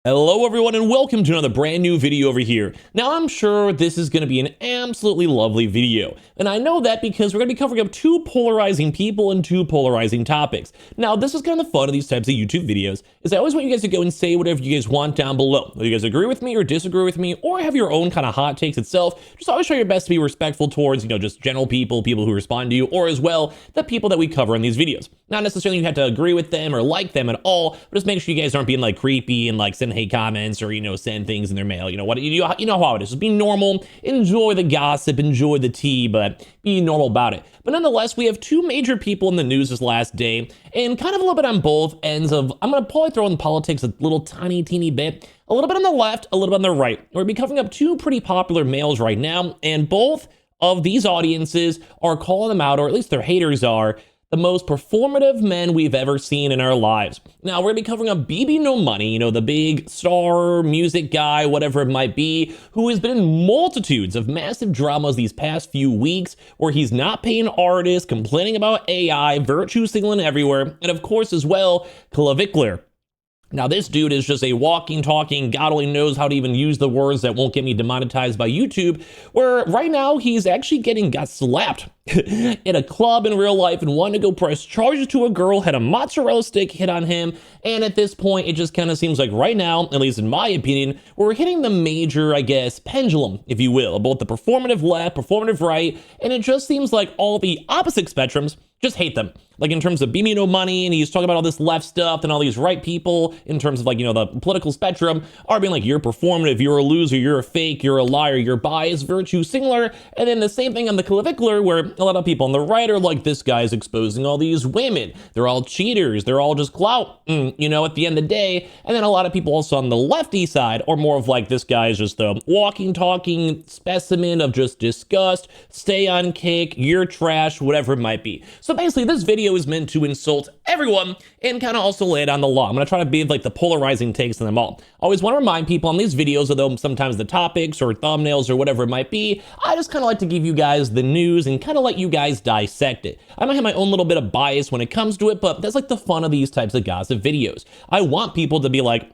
Hello everyone and welcome to another brand new video over here. Now I'm sure this is going to be an absolutely lovely video, and I know that because we're going to be covering up two polarizing people and two polarizing topics. Now this is kind of the fun of these types of YouTube videos, is I always want you guys to go and say whatever you guys want down below. Whether you guys agree with me or disagree with me or have your own kind of hot takes itself, just always try your best to be respectful towards, just general people who respond to you, or as well the people that we cover in these videos. Not necessarily you have to agree with them or like them at all, but just make sure you guys aren't being like creepy and like sending hate comments or send things in their mail. You know how it is. Just be normal, enjoy the gossip, enjoy the tea, but be normal about it. But nonetheless, we have two major people in the news this last day, and kind of a little bit on both ends of, I'm gonna probably throw in politics a little teeny bit, a little bit on the left, a little bit on the right. We're gonna be covering up two pretty popular males right now, and both of these audiences are calling them out, or at least their haters are, the most performative men we've ever seen in our lives. Now, we're gonna be covering up BBNO Money, the big star, music guy, whatever it might be, who has been in multitudes of massive dramas these past few weeks, where he's not paying artists, complaining about AI, virtue signaling everywhere, and of course, as well, Clavicular. Now, this dude is just a walking, talking, God only knows how to even use the words that won't get me demonetized by YouTube, where right now he's actually got slapped in a club in real life and wanted to go press charges to a girl, had a mozzarella stick hit on him, and at this point, it just kind of seems like right now, at least in my opinion, we're hitting the major, pendulum, if you will, both the performative left, performative right, and it just seems like all the opposite spectrums just hate them. Like in terms of BBNO Money, and he's talking about all this left stuff, and all these right people in terms of the political spectrum are being like, you're performative, you're a loser, you're a fake, you're a liar, you're biased, virtue signaler. And then the same thing on the Clavicular, where a lot of people on the right are like, this guy's exposing all these women, they're all cheaters, they're all just clout, at the end of the day. And then a lot of people also on the lefty side are more of like, this guy's just a walking, talking specimen of just disgust, stay on kick, you're trash, whatever it might be. So basically this video is meant to insult everyone and kind of also lay it on the law. I'm going to try to be like the polarizing takes on them all. I always want to remind people on these videos, although sometimes the topics or thumbnails or whatever it might be, I just kind of like to give you guys the news and kind of let you guys dissect it. I might have my own little bit of bias when it comes to it, but that's like the fun of these types of gossip videos. I want people to be like,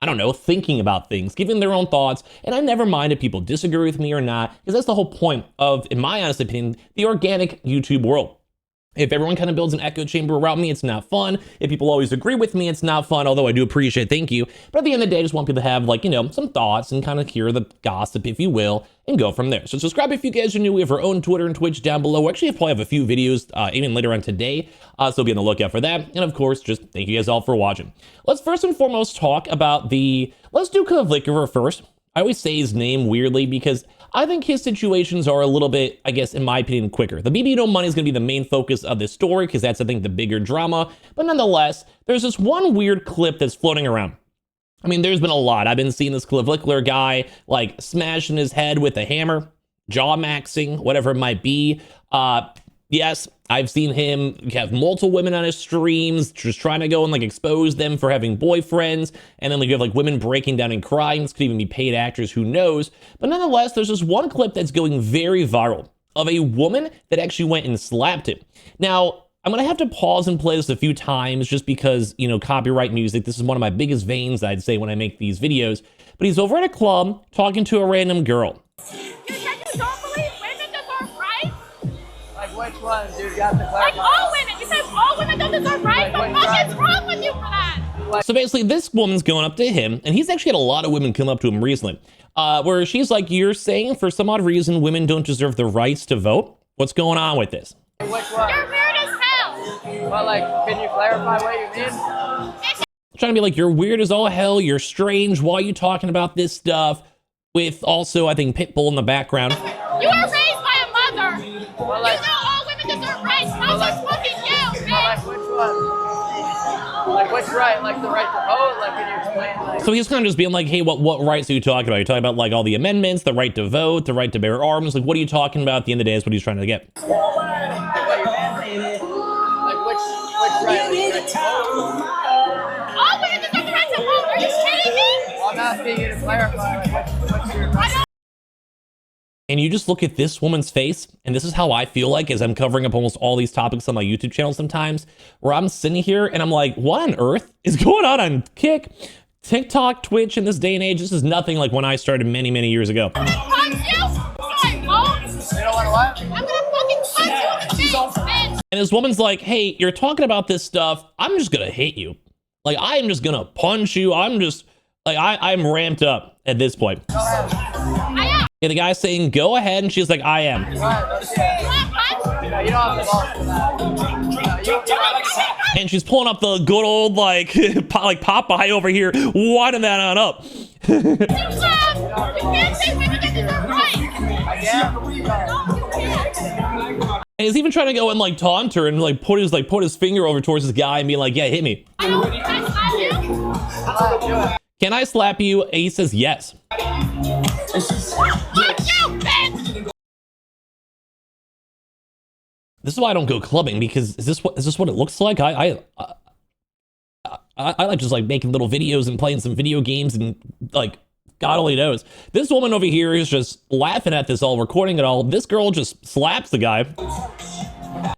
I don't know, thinking about things, giving their own thoughts, and I never mind if people disagree with me or not, because that's the whole point of, in my honest opinion, the organic YouTube world. If everyone kind of builds an echo chamber around me, it's not fun. If people always agree with me, it's not fun, although I do appreciate, thank you. But at the end of the day, I just want people to have some thoughts and kind of hear the gossip, if you will, and go from there. So subscribe if you guys are new. We have our own Twitter and Twitch down below. We actually probably have a few videos even later on today, so be on the lookout for that. And of course, just thank you guys all for watching. Let's first and foremost talk about let's do Clavicular first. I always say his name weirdly because I think his situations are a little bit, in my opinion, quicker. The BBNO Money is going to be the main focus of this story because that's, I think, the bigger drama. But nonetheless, there's this one weird clip that's floating around. There's been a lot. I've been seeing this Clavicular guy, smashing his head with a hammer, jaw maxing, whatever it might be. Yes, I've seen him have multiple women on his streams, just trying to go and expose them for having boyfriends. And then you have women breaking down and crying. This could even be paid actors, who knows? But nonetheless, there's this one clip that's going very viral of a woman that actually went and slapped him. Now, I'm going to have to pause and play this a few times just because, copyright music. This is one of my biggest veins, I'd say, when I make these videos. But he's over at a club talking to a random girl. Which one, dude? Got the clarify. All women. You said all women don't deserve rights. What the fuck is wrong with you for that? So basically, this woman's going up to him, and he's actually had a lot of women come up to him recently, where she's like, you're saying for some odd reason women don't deserve the rights to vote? What's going on with this? Which one? You're weird as hell. Well, can you clarify what you mean? Trying to be like, you're weird as all hell, you're strange, why are you talking about this stuff? With also, I think, Pitbull in the background. You were raised by a mother. Well, you know all women deserve rights. Those are fucking you, well, bitch. which one? Which right? The right to vote? Can you explain? So he's kind of just being like, hey, what rights are you talking about? You're talking about all the amendments, the right to vote, the right to bear arms. What are you talking about? At the end of the day, is what he's trying to get. Which right? Right to vote? All women deserve the right to vote. Are you kidding me? Well, I'm asking you to clarify. What's your right? And you just look at this woman's face, and this is how I feel like as I'm covering up almost all these topics on my YouTube channel sometimes, where I'm sitting here and I'm like, what on earth is going on Kick? TikTok, Twitch in this day and age, this is nothing like when I started many, many years ago. I'm gonna punch you. Sorry, oh. You know what? I'm gonna fucking punch you in the face, bitch. And this woman's like, hey, you're talking about this stuff. I'm just gonna hit you. Like, I am just gonna punch you. I'm just, like, I'm ramped up at this point. I am. And the guy's saying, go ahead. And she's like, I am. You wanna punch? You don't have the balls for that. You And she's pulling up the good old, like Popeye over here, winding that on up. You can't say women that deserve rights. And he's even trying to go and like taunt her and like put his finger over towards this guy and be like, yeah, hit me. I don't think I slap you. Can I slap you? And he says yes. Fuck you, bitch. This is why I don't go clubbing, because is this what it looks like? I like just like making little videos and playing some video games and like God only knows. This woman over here is just laughing at this all, recording it all. This girl just slaps the guy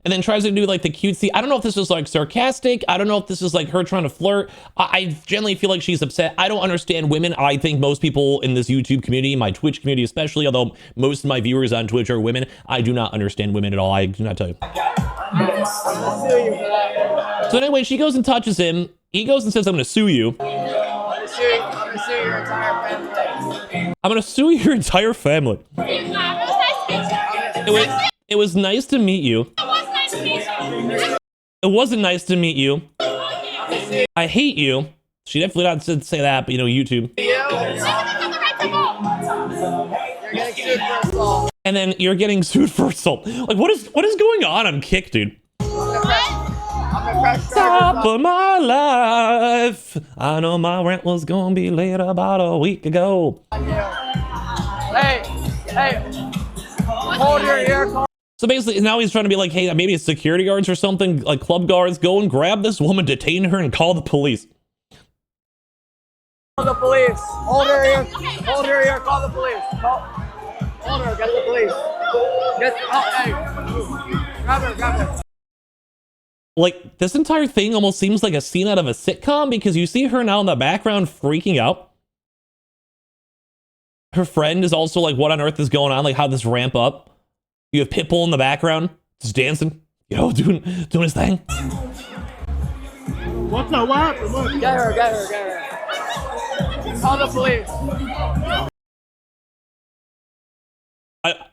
and then tries to do like the cutesy. I don't know if this is like sarcastic. I don't know if this is like her trying to flirt. I generally feel like she's upset. I don't understand women. I think most people in this YouTube community, my Twitch community especially, although most of my viewers on Twitch are women, I do not understand women at all. I do not tell you. So anyway, she goes and touches him. He goes and says, I'm going to sue you. I'm gonna sue your entire family. I'm going to sue your entire family. It was nice to meet you. It wasn't nice to meet you. I hate you. She definitely not said say that, but you know, YouTube. You're getting sued for assault. And then you're getting sued for assault. Like, what is going on? I'm kicked, dude. Top of my life. I know my rent was gonna be late about a week ago. Hey, hold your ear. So basically, now he's trying to be like, hey, maybe it's security guards or something, like club guards, go and grab this woman, detain her, and call the police. Call the police. Hold her ear. Hold her ear. Call the police. Hold her. Get the police. Hey. Grab her. Like, this entire thing almost seems like a scene out of a sitcom, because you see her now in the background freaking out. Her friend is also like, what on earth is going on? Like, how this ramp up? You have Pitbull in the background, just dancing, you know, doing his thing. What's up? What happened? What? Get her. Call the police.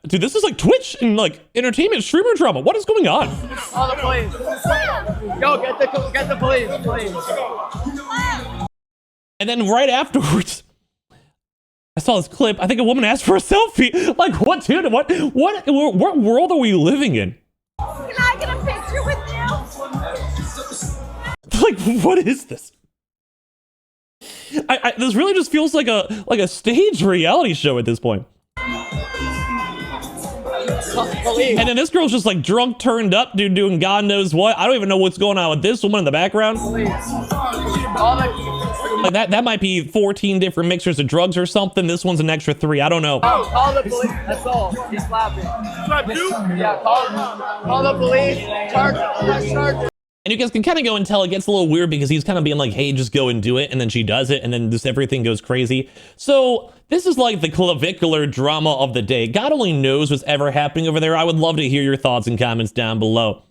Dude, this is like Twitch and like entertainment streamer drama. What is going on? Call the police. Go, get the police, please. And then right afterwards, I saw this clip. I think a woman asked for a selfie. Like, what, dude? What world are we living in? Can I get a picture with you? Like, what is this? This really just feels like a staged reality show at this point. Police. And then this girl's just like drunk, turned up, dude, doing God knows what. I don't even know what's going on with this woman in the background. Police. Like that might be 14 different mixtures of drugs or something. This one's an extra 3. I don't know. Oh, call the police. That's all. He's slapping. Yeah, call the police. Charge. And you guys can kind of go and tell it gets a little weird because he's kind of being like, hey, just go and do it. And then she does it. And then just everything goes crazy. So this is like the clavicular drama of the day. God only knows what's ever happening over there. I would love to hear your thoughts and comments down below.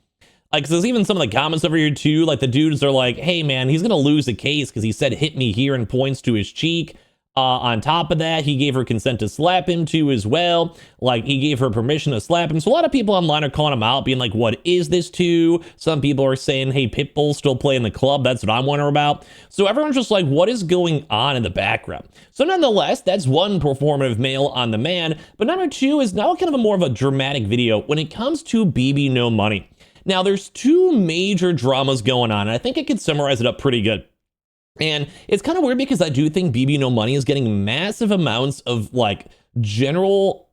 Like, 'cause there's even some of the comments over here too. Like the dudes are like, hey man, he's going to lose the case because he said, hit me here, and points to his cheek. On top of that, he gave her consent to slap him too as well. Like, he gave her permission to slap him. So a lot of people online are calling him out, being like, what is this to? Some people are saying, hey, Pitbull's still playing the club. That's what I'm wondering about. So everyone's just like, what is going on in the background? So nonetheless, that's one performative male on the man. But number 2 is now kind of a more of a dramatic video when it comes to BBNO money. Now, there's 2 major dramas going on, and I think I could summarize it up pretty good. And it's kind of weird because I do think BBNO money is getting massive amounts of like general,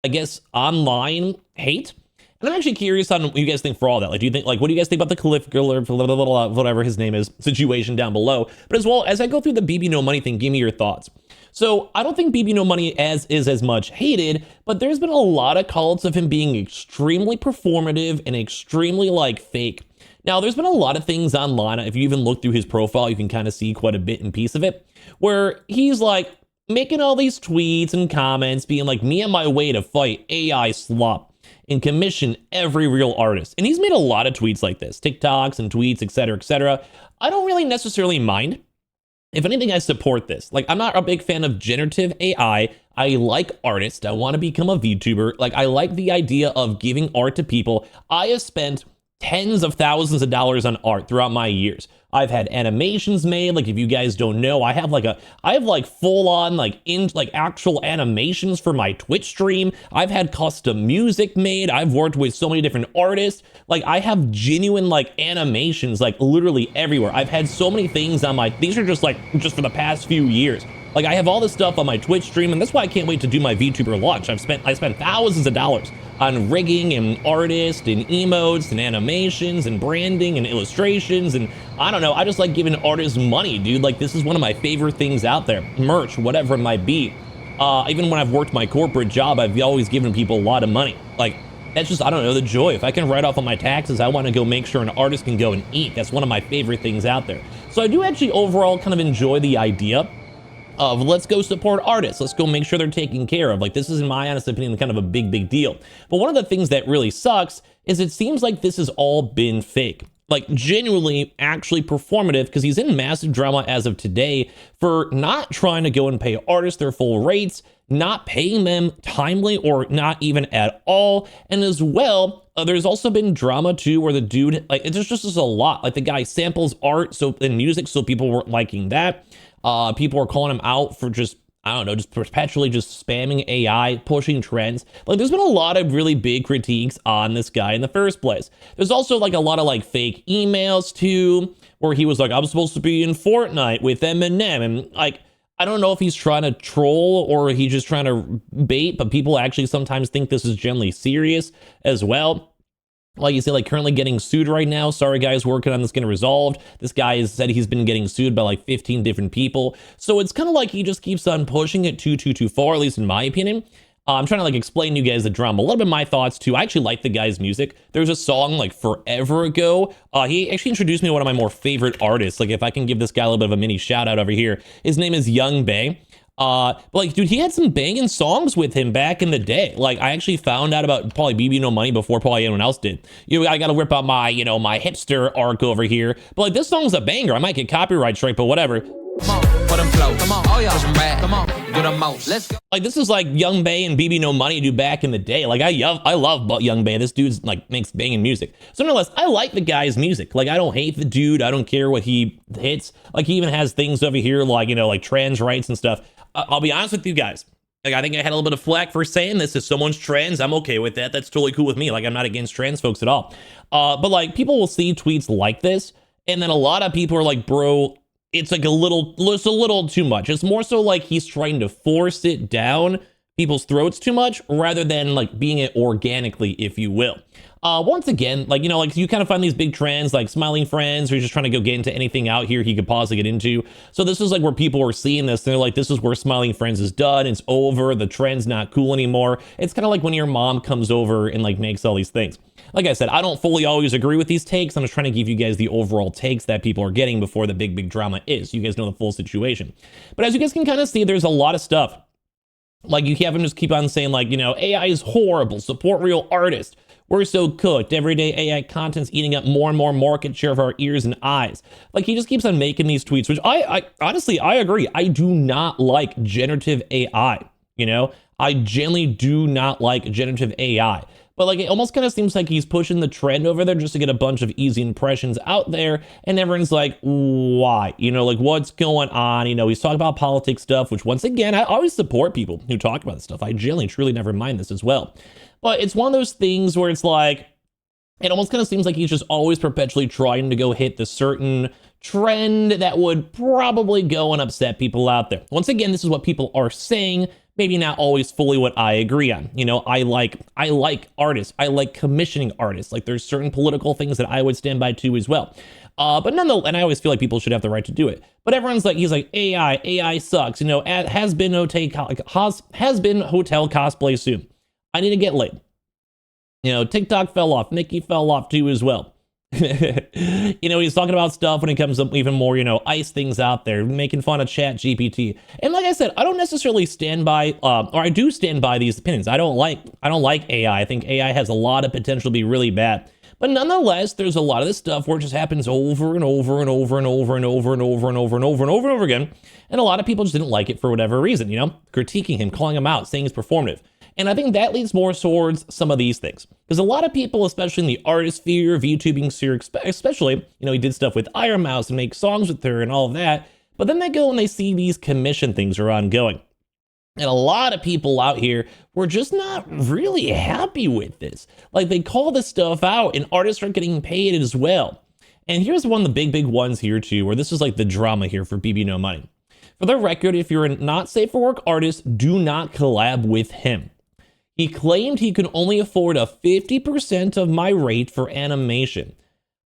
I guess, online hate. And I'm actually curious on what you guys think for all that. Like, do you think, like, what do you guys think about the Clavicular, whatever his name is, situation down below? But as well, as I go through the BBNO money thing, give me your thoughts. So I don't think BBNO money is as much hated, but there's been a lot of calls of him being extremely performative and extremely like fake. Now, there's been a lot of things online. If you even look through his profile, you can kind of see quite a bit and piece of it, where he's like making all these tweets and comments being like, me on my way to fight AI slop and commission every real artist. And he's made a lot of tweets like this, TikToks and tweets, etc., etc. I don't really necessarily mind. If anything, I support this. Like, I'm not a big fan of generative AI. I like artists. I want to become a VTuber. Like, I like the idea of giving art to people. I have spent tens of thousands of dollars on art throughout my years. I've had animations made. Like, if you guys don't know, I have like full on like actual animations for my Twitch stream. I've had custom music made. I've worked with so many different artists. Like, I have genuine like animations like literally everywhere. I've had so many things on my, these are just for the past few years. Like, I have all this stuff on my Twitch stream, and that's why I can't wait to do my VTuber launch. I spent thousands of dollars on rigging and artists and emotes and animations and branding and illustrations, and I don't know, I just like giving artists money, dude. Like, this is one of my favorite things out there. Merch, whatever it might be. Even when I've worked my corporate job, I've always given people a lot of money. Like, that's just, I don't know, the joy. If I can write off on my taxes, I want to go make sure an artist can go and eat. That's one of my favorite things out there. So I do actually overall kind of enjoy the idea of let's go support artists. Let's go make sure they're taken care of. Like, this is, in my honest opinion, kind of a big deal. But one of the things that really sucks is it seems like this has all been fake. Like, genuinely, actually performative, because he's in massive drama as of today for not trying to go and pay artists their full rates, not paying them timely or not even at all. And as well, there's also been drama too, where the dude, like, there's just a lot. Like, the guy samples art and music, so people weren't liking that. People are calling him out for just, I don't know, just perpetually just spamming AI, pushing trends. Like, there's been a lot of really big critiques on this guy in the first place. There's also like a lot of like fake emails too, where he was like, I'm supposed to be in Fortnite with Eminem. And like, I don't know if he's trying to troll or he's just trying to bait, but people actually sometimes think this is generally serious as well. Like you say, like currently getting sued right now. Sorry guys, working on this getting resolved. This guy has said he's been getting sued by like 15 different people. So it's kind of like he just keeps on pushing it too far, at least in my opinion. I'm trying to like explain to you guys the drama, a little bit of my thoughts too. I actually like the guy's music. There's a song like forever ago. He actually introduced me to one of my more favorite artists. Like, if I can give this guy a little bit of a mini shout out over here. His name is Young Bae. But like, dude, he had some banging songs with him back in the day. Like, I actually found out about probably BBNO Money before probably anyone else did. You know, I gotta rip out my, you know, my hipster arc over here. But like, this song's a banger. I might get copyright strike, but whatever. Come on, put them flow. Come on, oh yeah, come on, do the most. Let's go. Like, this is like Young Bae and BBNO Money do back in the day. Like, I love Young Bae. This dude's like makes banging music. So nonetheless, I like the guy's music. Like, I don't hate the dude. I don't care what he hits. Like, he even has things over here like, you know, like trans rights and stuff. I'll be honest with you guys. Like, I think I had a little bit of flack for saying this. If someone's trans, I'm okay with that. That's totally cool with me. Like, I'm not against trans folks at all. But like, people will see tweets like this, and then a lot of people are like, bro, it's like it's a little too much. It's more so like he's trying to force it down people's throats too much, rather than like being it organically, if you will. Once again, like, you know, like you kind of find these big trends like smiling friends, or you're just trying to go get into anything out here he could possibly get into. So this is like where people are seeing this. They're like, this is where smiling friends is done. It's over. The trend's not cool anymore. It's kind of like when your mom comes over and like makes all these things. Like I said, I don't fully always agree with these takes. I'm just trying to give you guys the overall takes that people are getting before the big drama is. You guys know the full situation. But as you guys can kind of see, there's a lot of stuff. Like, you have him just keep on saying like, you know, AI is horrible. Support real artists. We're so cooked. Everyday AI content's eating up more and more market share of our ears and eyes. Like, he just keeps on making these tweets, which I honestly, I agree. I do not like generative AI. You know, I genuinely do not like generative AI. But like, it almost kind of seems like he's pushing the trend over there just to get a bunch of easy impressions out there. And everyone's like, why? You know, like, what's going on? You know, he's talking about politics stuff, which once again, I always support people who talk about this stuff. I genuinely, truly never mind this as well. But it's one of those things where it's like, it almost kind of seems like he's just always perpetually trying to go hit the certain trend that would probably go and upset people out there. Once again, this is what people are saying. Maybe not always fully what I agree on. You know, I like artists. I like commissioning artists. Like, there's certain political things that I would stand by too as well. But nonetheless, and I always feel like people should have the right to do it. But everyone's like, he's like, AI sucks. You know, has been hotel cosplay soon. I need to get laid. You know, TikTok fell off. Nikki fell off too as well. You know, he's talking about stuff when it comes up even more, you know, ice things out there, making fun of Chat GPT. And like I said, I don't necessarily stand by, or I do stand by these opinions. I don't like AI. I think AI has a lot of potential to be really bad. But nonetheless, there's a lot of this stuff where it just happens over and over and over and over and over and over and over and over and over and over again. And a lot of people just didn't like it for whatever reason, you know, critiquing him, calling him out, saying he's performative. And I think that leads more towards some of these things. Because a lot of people, especially in the artist sphere, VTubing sphere, especially, you know, he did stuff with Iron Mouse and make songs with her and all of that. But then they go and they see these commission things are ongoing. And a lot of people out here were just not really happy with this. Like, they call this stuff out and artists are getting paid as well. And here's one of the big ones here too, where this is like the drama here for BBNO money. For the record, if you're a not safe for work artist, do not collab with him. He claimed he could only afford a 50% of my rate for animation.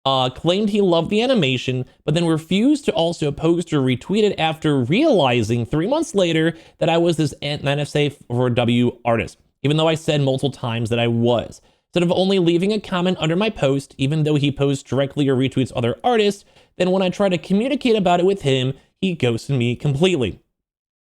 Claimed he loved the animation, but then refused to also post or retweet it after realizing 3 months later that I was this NFSA for W artist, even though I said multiple times that I was. Instead of only leaving a comment under my post, even though he posts directly or retweets other artists, then when I try to communicate about it with him, he ghosted me completely.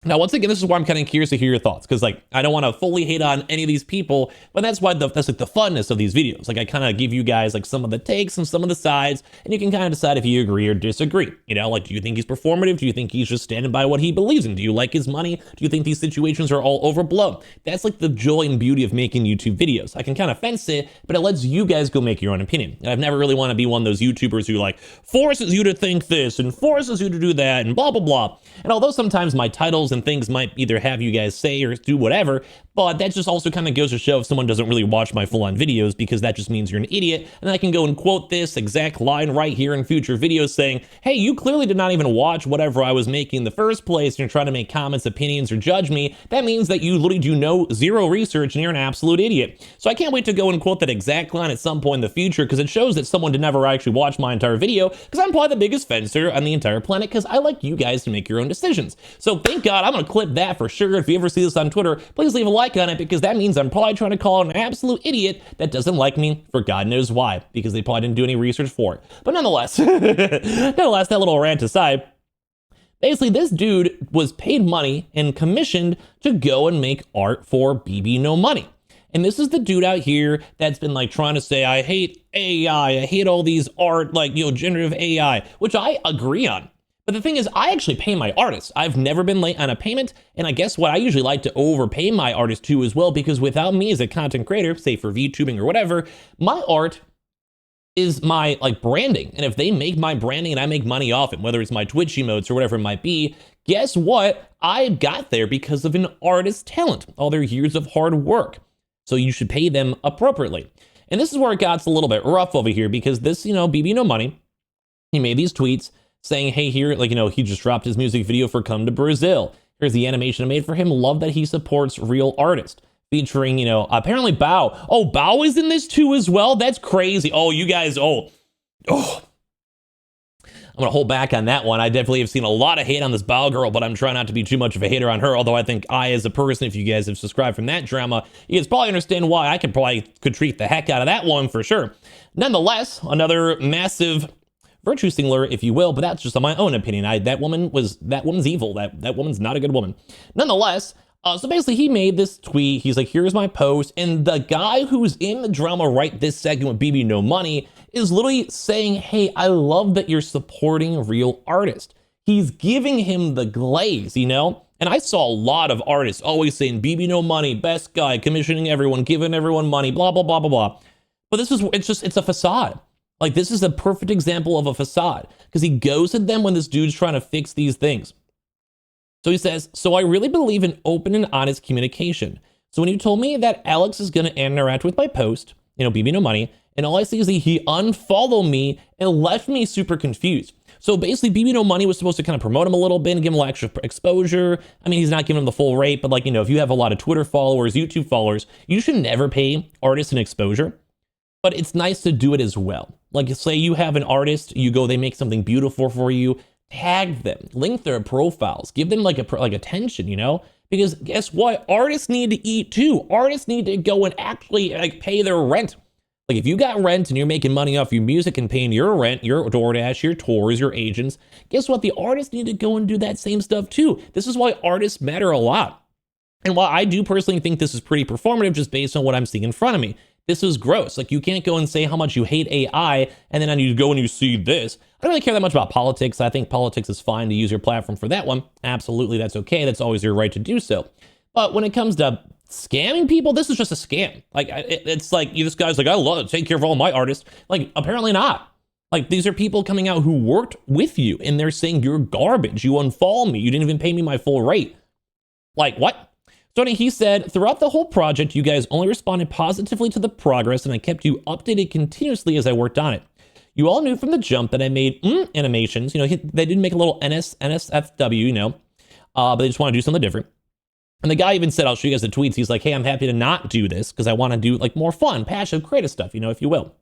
Now, once again, this is why I'm kind of curious to hear your thoughts, because like I don't want to fully hate on any of these people, but that's why that's like the funness of these videos. Like I kind of give you guys like some of the takes and some of the sides, and you can kind of decide if you agree or disagree. You know, like, do you think he's performative? Do you think he's just standing by what he believes in? Do you like his money? Do you think these situations are all overblown? That's like the joy and beauty of making YouTube videos. I can kind of fence it, but it lets you guys go make your own opinion. And I've never really want to be one of those YouTubers who like forces you to think this and forces you to do that and blah, blah, blah. And although sometimes my titles and things might either have you guys say or do whatever, but that just also kind of goes to show if someone doesn't really watch my full-on videos, because that just means you're an idiot. And I can go and quote this exact line right here in future videos saying, hey, you clearly did not even watch whatever I was making in the first place, and you're trying to make comments, opinions, or judge me. That means that you literally do no zero research and you're an absolute idiot. So I can't wait to go and quote that exact line at some point in the future, because it shows that someone did never actually watch my entire video, because I'm probably the biggest fencer on the entire planet, because I like you guys to make your own decisions. So thank God, I'm going to clip that for sure. If you ever see this on Twitter, please leave a like on it, because that means I'm probably trying to call an absolute idiot that doesn't like me for God knows why, because they probably didn't do any research for it. But nonetheless, that little rant aside, basically this dude was paid money and commissioned to go and make art for BBNO money. And this is the dude out here that's been like trying to say, I hate AI, I hate all these art, like, you know, generative AI, which I agree on. But the thing is, I actually pay my artists. I've never been late on a payment. And I guess what, I usually like to overpay my artists too as well, because without me as a content creator, say for VTubing or whatever, my art is my like branding. And if they make my branding and I make money off it, whether it's my Twitch emotes or whatever it might be, guess what? I got there because of an artist's talent, all their years of hard work. So you should pay them appropriately. And this is where it got a little bit rough over here, because this, you know, BBNO money, he made these tweets saying, hey, here, like, you know, he just dropped his music video for Come to Brazil. Here's the animation I made for him. Love that he supports real artists. Featuring, you know, apparently Bao. Oh, Bao is in this too as well? That's crazy. Oh, you guys, I'm going to hold back on that one. I definitely have seen a lot of hate on this Bao girl, but I'm trying not to be too much of a hater on her. Although I think I, as a person, if you guys have subscribed from that drama, you guys probably understand why I could treat the heck out of that one for sure. Nonetheless, another massive virtue signaler, if you will, but that's just on my own opinion. That woman's evil. That woman's not a good woman. Nonetheless, so basically he made this tweet. He's like, here's my post. And the guy who's in the drama right this second with BBNO money is literally saying, hey, I love that you're supporting real artists. He's giving him the glaze, you know? And I saw a lot of artists always saying BBNO money, best guy, commissioning everyone, giving everyone money, blah, blah, blah, blah, blah. But it's a facade. Like, this is a perfect example of a facade, because he goes at them when this dude's trying to fix these things. So he says, so I really believe in open and honest communication. So when you told me that Alex is going to interact with my post, you know, BBNO money, and all I see is that he unfollowed me and left me super confused. So basically, BBNO money was supposed to kind of promote him a little bit and give him a little extra exposure. I mean, he's not giving him the full rate, but like, you know, if you have a lot of Twitter followers, YouTube followers, you should never pay artists an exposure. But it's nice to do it as well. Like, say you have an artist, you go, they make something beautiful for you, tag them, link their profiles, give them like attention, you know? Because guess what? Artists need to eat too. Artists need to go and actually like pay their rent. Like if you got rent and you're making money off your music and paying your rent, your DoorDash, your tours, your agents, guess what? The artists need to go and do that same stuff too. This is why artists matter a lot. And while I do personally think this is pretty performative just based on what I'm seeing in front of me, this is gross. Like you can't go and say how much you hate AI and then you go and you see this. I don't really care that much about politics. I think politics is fine to use your platform for that one. Absolutely, that's okay. That's always your right to do so. But when it comes to scamming people, this is just a scam. Like it's like this guy's like, I love to take care of all my artists. Like apparently not. Like these are people coming out who worked with you and they're saying you're garbage. You unfollow me. You didn't even pay me my full rate. Like what? So he said, throughout the whole project, you guys only responded positively to the progress and I kept you updated continuously as I worked on it. You all knew from the jump that I made animations. You know, they did make a little NSFW, you know, but they just want to do something different. And the guy even said, I'll show you guys the tweets. He's like, hey, I'm happy to not do this because I want to do like more fun, passionate, creative stuff, you know, if you will.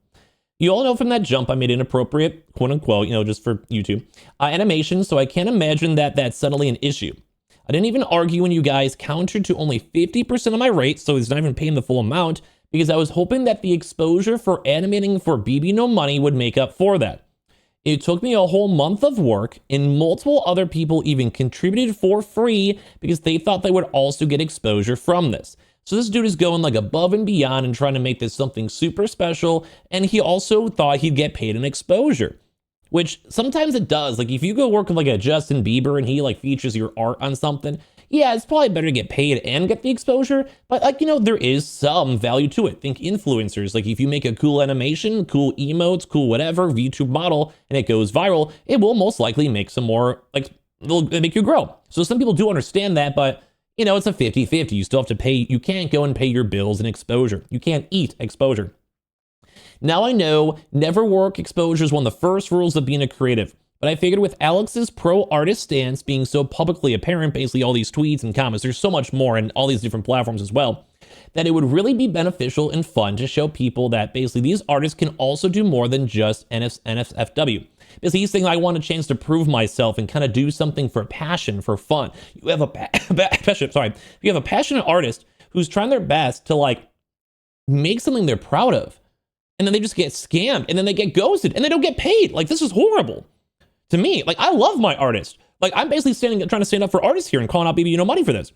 You all know from that jump, I made inappropriate, quote unquote, you know, just for YouTube, animations. So I can't imagine that that's suddenly an issue. I didn't even argue when you guys countered to only 50% of my rate, so he's not even paying the full amount, because I was hoping that the exposure for animating for BBNO money would make up for that. It took me a whole month of work, and multiple other people even contributed for free because they thought they would also get exposure from this. So this dude is going like above and beyond and trying to make this something super special, and he also thought he'd get paid an exposure. Which sometimes it does. Like if you go work with like a Justin Bieber and he like features your art on something, yeah, it's probably better to get paid and get the exposure. But like, you know, there is some value to it. Think influencers. Like if you make a cool animation, cool emotes, cool whatever, VTube model, and it goes viral, it will most likely make some more, like it'll make you grow. So some people do understand that, but you know, it's a 50-50. You still have to pay. You can't go and pay your bills and exposure. You can't eat exposure. Now I know never work exposure is one of the first rules of being a creative, but I figured with Alex's pro artist stance being so publicly apparent, basically all these tweets and comments, there's so much more in all these different platforms as well, that it would really be beneficial and fun to show people that basically these artists can also do more than just NSFW. Because he's saying, I want a chance to prove myself and kind of do something for passion, for fun. You have a you have a passionate artist who's trying their best to like make something they're proud of. And then they just get scammed and then they get ghosted and they don't get paid. Like this is horrible to me. Like I love my artist. Like I'm basically trying to stand up for artists here and calling out BBNO money for this.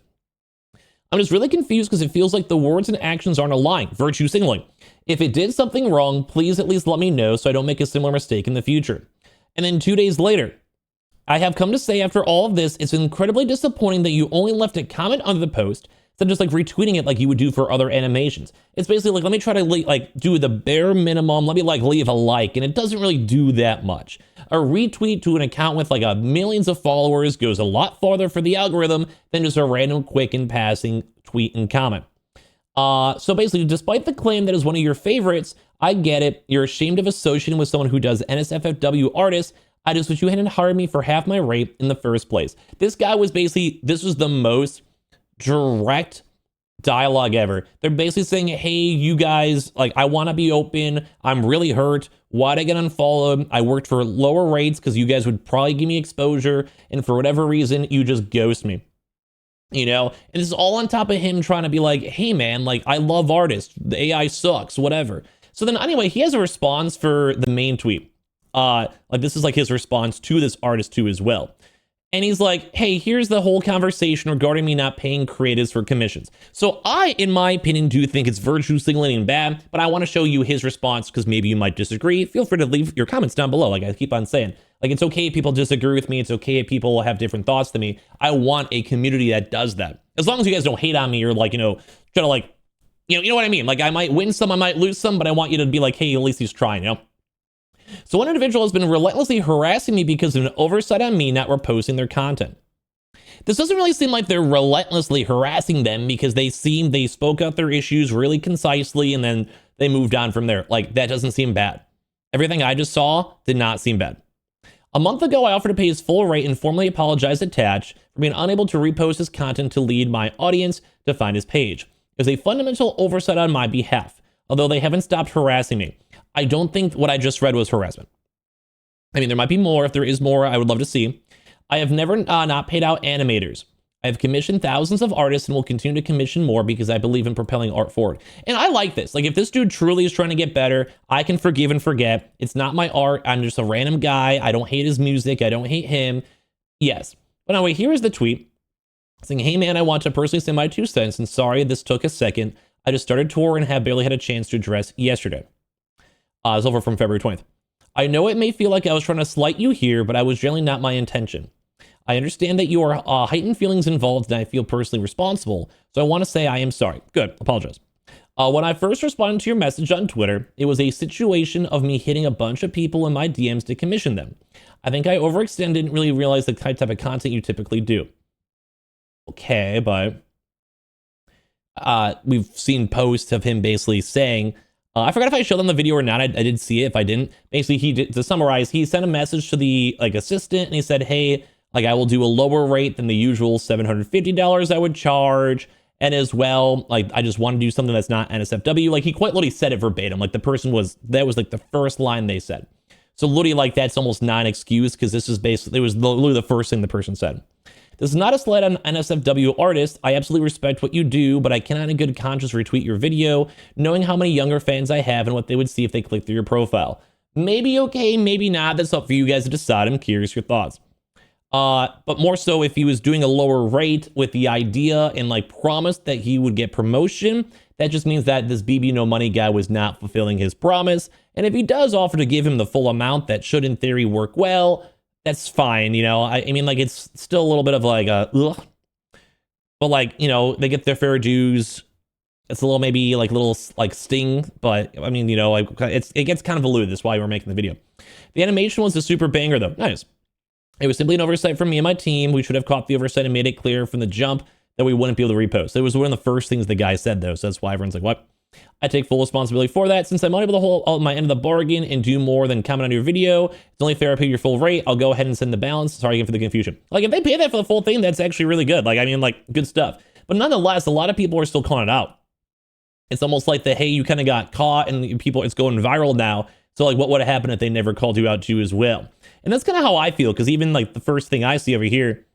I'm just really confused because it feels like the words and actions aren't aligned. Virtue signaling. If it did something wrong, please at least let me know so I don't make a similar mistake in the future. And then 2 days later, I have come to say after all of this, it's incredibly disappointing that you only left a comment under the post instead of just like retweeting it like you would do for other animations. It's basically like, let me try to like do the bare minimum. Let me like leave a like, and it doesn't really do that much. A retweet to an account with like millions of followers goes a lot farther for the algorithm than just a random quick and passing tweet and comment. So basically, despite the claim that is one of your favorites, I get it. You're ashamed of associating with someone who does NSFW artists. I just wish you hadn't hired me for half my rate in the first place. This guy was basically, this was the most direct dialogue ever. They're basically saying, hey, you guys, like, I want to be open. I'm really hurt. Why'd I get unfollowed? I worked for lower rates because you guys would probably give me exposure. And for whatever reason, you just ghost me. You know, and this is all on top of him trying to be like, hey, man, like, I love artists. The AI sucks, whatever. So then anyway, he has a response for the main tweet. Like, this is like his response to this artist too as well. And he's like, hey, here's the whole conversation regarding me not paying creatives for commissions. So I, in my opinion, do think it's virtue signaling bad, but I want to show you his response because maybe you might disagree. Feel free to leave your comments down below. Like I keep on saying, like, it's okay if people disagree with me. It's okay if people have different thoughts than me. I want a community that does that. As long as you guys don't hate on me or like, you know, try to like, you know what I mean? Like I might win some, I might lose some, but I want you to be like, hey, at least he's trying, you know? So one individual has been relentlessly harassing me because of an oversight on me not reposting their content. This doesn't really seem like they're relentlessly harassing them because they spoke out their issues really concisely and then they moved on from there. Like that doesn't seem bad. Everything I just saw did not seem bad. A month ago, I offered to pay his full rate and formally apologized to Tatch for being unable to repost his content to lead my audience to find his page. It was a fundamental oversight on my behalf, although they haven't stopped harassing me. I don't think what I just read was harassment. I mean, there might be more. If there is more, I would love to see. I have never not paid out animators. I've commissioned thousands of artists and will continue to commission more because I believe in propelling art forward. And I like this. Like, if this dude truly is trying to get better, I can forgive and forget. It's not my art. I'm just a random guy. I don't hate his music. I don't hate him. Yes. But anyway, here is the tweet saying, hey man, I want to personally say my 2 cents and sorry this took a second. I just started tour and have barely had a chance to address yesterday. It's over from February 20th. I know it may feel like I was trying to slight you here, but I was generally not my intention. I understand that you are heightened feelings involved and I feel personally responsible. So I want to say I am sorry. Good. Apologize. When I first responded to your message on Twitter, it was a situation of me hitting a bunch of people in my DMs to commission them. I think I overextended, didn't really realize the type of content you typically do. Okay, but we've seen posts of him basically saying, I forgot if I showed them the video or not. I did see it. If I didn't, basically he did, to summarize, he sent a message to the assistant and he said, hey, like I will do a lower rate than the usual $750 I would charge. And as well, like I just want to do something that's not NSFW. Like he quite literally said it verbatim. Like that was like the first line they said. So literally like that's almost not an excuse because this is basically, it was literally the first thing the person said. This is not a slight on NSFW artists. I absolutely respect what you do, but I cannot in good conscience retweet your video, knowing how many younger fans I have and what they would see if they click through your profile. Maybe okay, maybe not. That's up for you guys to decide. I'm curious your thoughts. But more so if he was doing a lower rate with the idea and like promised that he would get promotion, that just means that this BBNO money guy was not fulfilling his promise. And if he does offer to give him the full amount, that should in theory work well. That's fine, you know. I mean, like it's still a little bit of like a, ugh. But like, you know, they get their fair dues. It's a little maybe like little like sting, but I mean, you know, like it gets kind of eluded. That's why we're making the video. The animation was a super banger though. Nice. It was simply an oversight from me and my team. We should have caught the oversight and made it clear from the jump that we wouldn't be able to repost. It was one of the first things the guy said though, so that's why everyone's like, what? I take full responsibility for that. Since I'm unable to hold my end of the bargain and do more than comment on your video, it's only fair I pay your full rate. I'll go ahead and send the balance. Sorry again for the confusion. Like if they pay that for the full thing, that's actually really good. Like, I mean, like good stuff. But nonetheless, a lot of people are still calling it out. It's almost like the, hey, you kind of got caught and people, it's going viral now. So like what would have happened if they never called you out too as well? And that's kind of how I feel. Cause even like the first thing I see over here,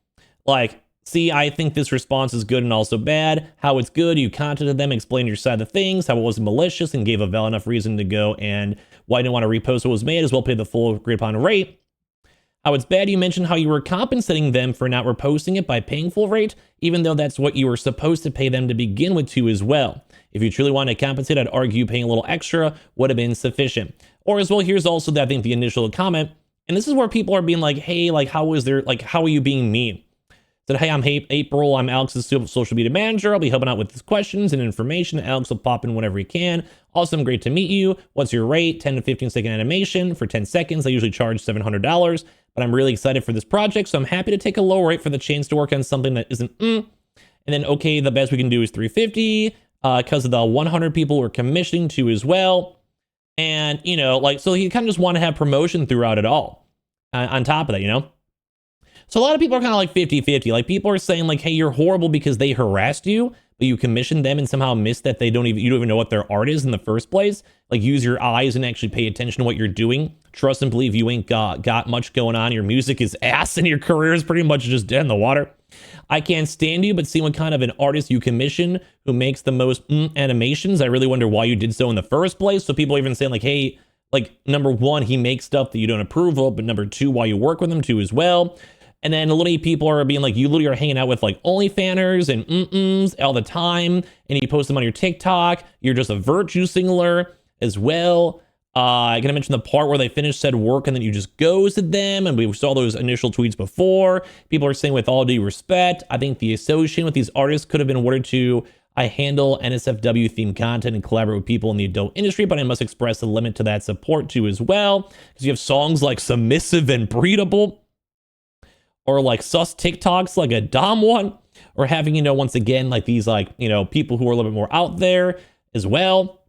like, see, I think this response is good and also bad. How it's good, you contacted them, explained your side of things, how it wasn't malicious and gave a valid enough reason to go and why you didn't want to repost what was made, as well pay the full agreed upon rate. How it's bad, you mentioned how you were compensating them for not reposting it by paying full rate, even though that's what you were supposed to pay them to begin with too as well. If you truly wanted to compensate, I'd argue paying a little extra would have been sufficient. Or as well, here's also that I think the initial comment, and this is where people are being like, hey, like how are you being mean? Said, hey, I'm April. I'm Alex's social media manager. I'll be helping out with his questions and information. Alex will pop in whenever he can. Awesome, great to meet you. What's your rate? 10 to 15 second animation for 10 seconds. I usually charge $700, but I'm really excited for this project, so I'm happy to take a low rate for the chance to work on something that isn't. And then, okay, the best we can do is $350 because of the 100 people we're commissioning to as well. And, you know, like, so you kind of just want to have promotion throughout it all on top of that, you know? So a lot of people are kind of like 50-50. Like people are saying like, hey, you're horrible because they harassed you, but you commissioned them and somehow missed that you don't even know what their art is in the first place. Like use your eyes and actually pay attention to what you're doing. Trust and believe you ain't got much going on. Your music is ass and your career is pretty much just dead in the water. I can't stand you, but see what kind of an artist you commission who makes the most animations. I really wonder why you did so in the first place. So people are even saying like, hey, like number one, he makes stuff that you don't approve of, but number two, why you work with him too as well. And then a lot of people are being like, you literally are hanging out with like OnlyFanners and all the time. And you post them on your TikTok. You're just a virtue signaler as well. I'm going to mention the part where they finished said work and then you just ghosted them. And we saw those initial tweets before. People are saying with all due respect, I think the association with these artists could have been worded to, I handle NSFW themed content and collaborate with people in the adult industry, but I must express a limit to that support too as well. Because you have songs like Submissive and Breedable. Or like sus TikToks, like a Dom one, or having, you know, once again, like these, like, you know, people who are a little bit more out there as well.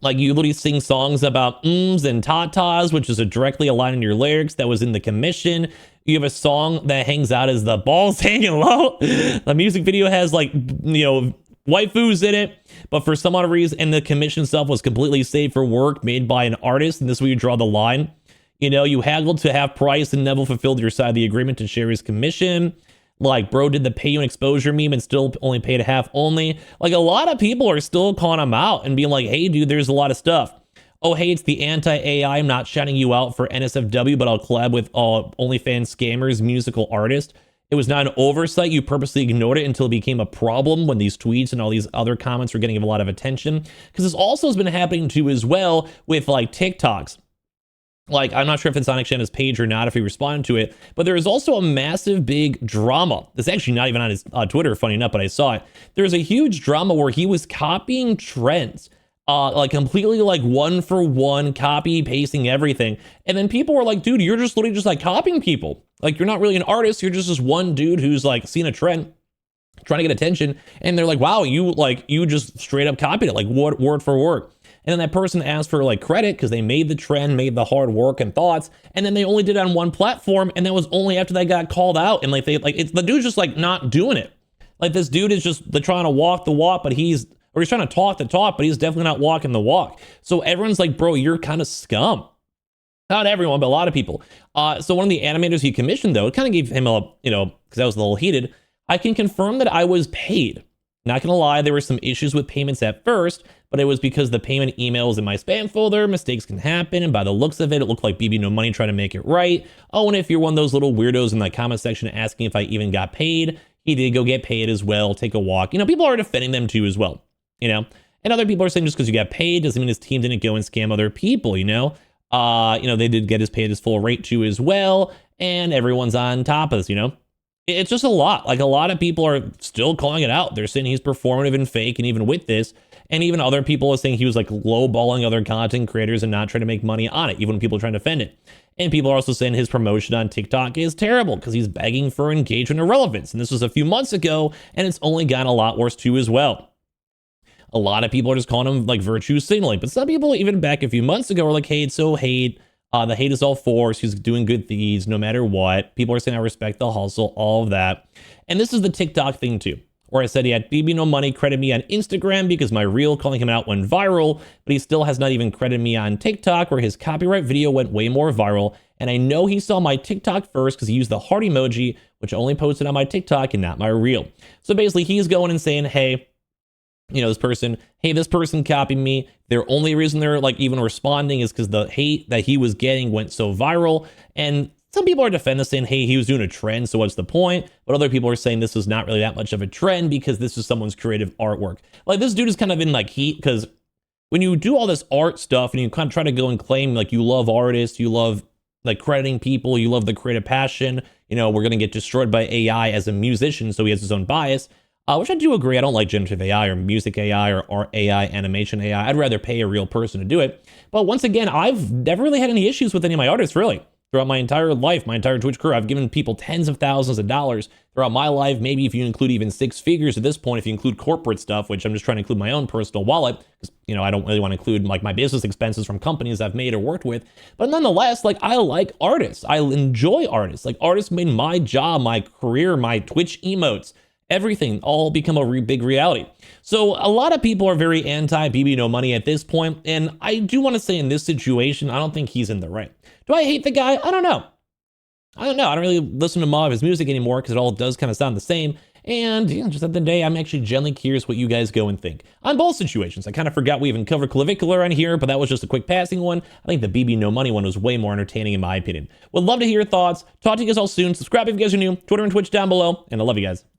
Like you literally sing songs about and tatas, which is a directly aligned in your lyrics that was in the commission. You have a song that hangs out as the balls hanging low. The music video has like, you know, waifus in it, but for some odd reason, and the commission stuff was completely saved for work made by an artist, and this is where you draw the line. You know, you haggled to half price and never fulfilled your side of the agreement to share his commission. Like, bro did the pay you an exposure meme and still only paid half only. Like, a lot of people are still calling him out and being like, hey, dude, there's a lot of stuff. Oh, hey, it's the anti-AI. I'm not shouting you out for NSFW, but I'll collab with OnlyFans scammers, musical artist. It was not an oversight. You purposely ignored it until it became a problem when these tweets and all these other comments were getting a lot of attention. Because this also has been happening too as well with like TikToks. Like, I'm not sure if it's on Xana's page or not, if he responded to it, but there is also a massive big drama. It's actually not even on his Twitter, funny enough, but I saw it. There's a huge drama where he was copying trends. Like completely like one for one, copy, pasting everything. And then people were like, dude, you're just literally just like copying people. Like, you're not really an artist. You're just this one dude who's like seen a trend, trying to get attention. And they're like, wow, you just straight up copied it, like word for word. And then that person asked for like credit because they made the trend, made the hard work and thoughts. And then they only did it on one platform. And that was only after they got called out. And like, it's the dude's just like not doing it. Like, this dude is just trying to walk the walk, but he's trying to talk the talk, but he's definitely not walking the walk. So everyone's like, bro, you're kind of scum. Not everyone, but a lot of people. So one of the animators he commissioned, though, it kind of gave him a, because I was a little heated. I can confirm that I was paid. Not gonna lie, there were some issues with payments at first, but it was because the payment email was in my spam folder. Mistakes can happen, and by the looks of it, it looked like BBNO money trying to make it right. Oh, and if you're one of those little weirdos in the comment section asking if I even got paid, he did go get paid as well. Take a walk. People are defending them too as well. And other people are saying just because you got paid doesn't mean his team didn't go and scam other people, they did get his paid his full rate too as well, and everyone's on top of this, It's just a lot. Like, a lot of people are still calling it out. They're saying he's performative and fake, and even with this, and even other people are saying he was like lowballing other content creators and not trying to make money on it, even when people are trying to defend it. And people are also saying his promotion on TikTok is terrible because he's begging for engagement and relevance. And this was a few months ago, and it's only gotten a lot worse too as well. A lot of people are just calling him like virtue signaling, but some people even back a few months ago were like, hey, it's so hate. The hate is all forced. He's doing good deeds no matter what. People are saying I respect the hustle, all of that. And this is the TikTok thing too, where I said he had BBNO money credit me on Instagram because my reel calling him out went viral, but he still has not even credited me on TikTok, where his copyright video went way more viral. And I know he saw my TikTok first because he used the heart emoji, which I only posted on my TikTok and not my reel. So basically he's going and saying, hey, this person copied me. Their only reason they're like even responding is because the hate that he was getting went so viral. And some people are defending this, saying, hey, he was doing a trend, so what's the point? But other people are saying this is not really that much of a trend because this is someone's creative artwork. Like, this dude is kind of in like heat because when you do all this art stuff and you kind of try to go and claim like you love artists, you love like crediting people, you love the creative passion, we're going to get destroyed by AI as a musician, so he has his own bias. Which I do agree. I don't like generative AI or music AI or art AI, animation AI. I'd rather pay a real person to do it. But once again, I've never really had any issues with any of my artists, really. Throughout my entire life, my entire Twitch career, I've given people tens of thousands of dollars throughout my life. Maybe if you include even six figures at this point, if you include corporate stuff, which I'm just trying to include my own personal wallet, because, I don't really want to include like my business expenses from companies I've made or worked with. But nonetheless, like, I like artists. I enjoy artists. Like, artists made my job, my career, my Twitch emotes, everything all become a big reality. So a lot of people are very anti BBNO money at this point, and I do want to say in this situation, I don't think he's in the right. Do I hate the guy? I don't know. I don't really listen to a lot of his music anymore because it all does kind of sound the same. And just at the end of the day, I'm actually genuinely curious what you guys go and think on both situations. I kind of forgot we even covered Clavicular on here, but that was just a quick passing one. I think the BBNO money one was way more entertaining in my opinion. Would love to hear your thoughts. Talk to you guys all soon. Subscribe if you guys are new. Twitter and Twitch down below, and I love you guys.